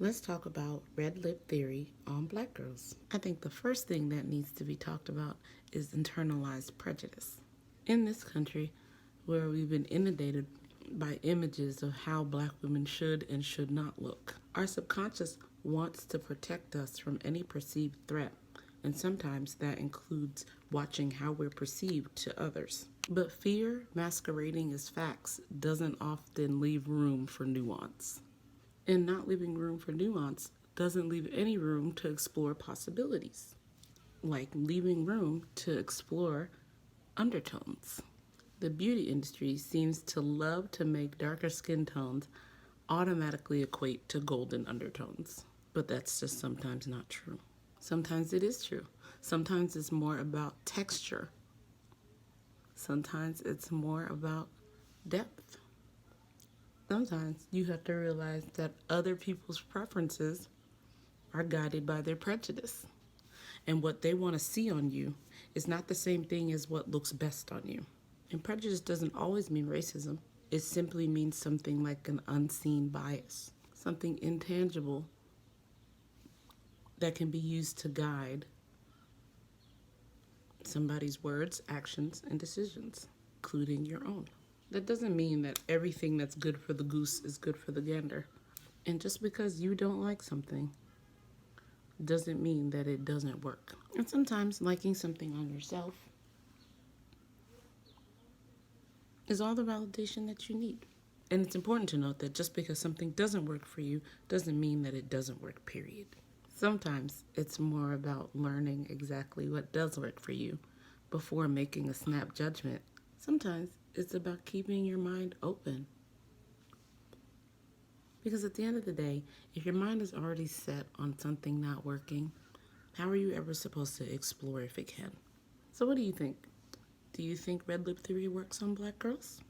Let's talk about red lip theory on black girls. I think the first thing that needs to be talked about is internalized prejudice. In this country, where we've been inundated by images of how black women should and should not look, our subconscious wants to protect us from any perceived threat, and sometimes that includes watching how we're perceived to others. But fear masquerading as facts doesn't often leave room for nuance. And not leaving room for nuance doesn't leave any room to explore possibilities, like leaving room to explore undertones. The beauty industry seems to love to make darker skin tones automatically equate to golden undertones, but that's just sometimes not true. Sometimes it is true. Sometimes it's more about texture. Sometimes it's more about depth. Sometimes you have to realize that other people's preferences are guided by their prejudice. And what they want to see on you is not the same thing as what looks best on you. And prejudice doesn't always mean racism. It simply means something like an unseen bias, something intangible that can be used to guide somebody's words, actions, and decisions, including your own. That doesn't mean that everything that's good for the goose is good for the gander. And just because you don't like something doesn't mean that it doesn't work. And sometimes liking something on yourself is all the validation that you need. And it's important to note that just because something doesn't work for you doesn't mean that it doesn't work, period. Sometimes it's more about learning exactly what does work for you before making a snap judgment. Sometimes it's about keeping your mind open. Because at the end of the day, if your mind is already set on something not working, how are you ever supposed to explore if it can? So what do you think? Do you think red lip theory works on black girls?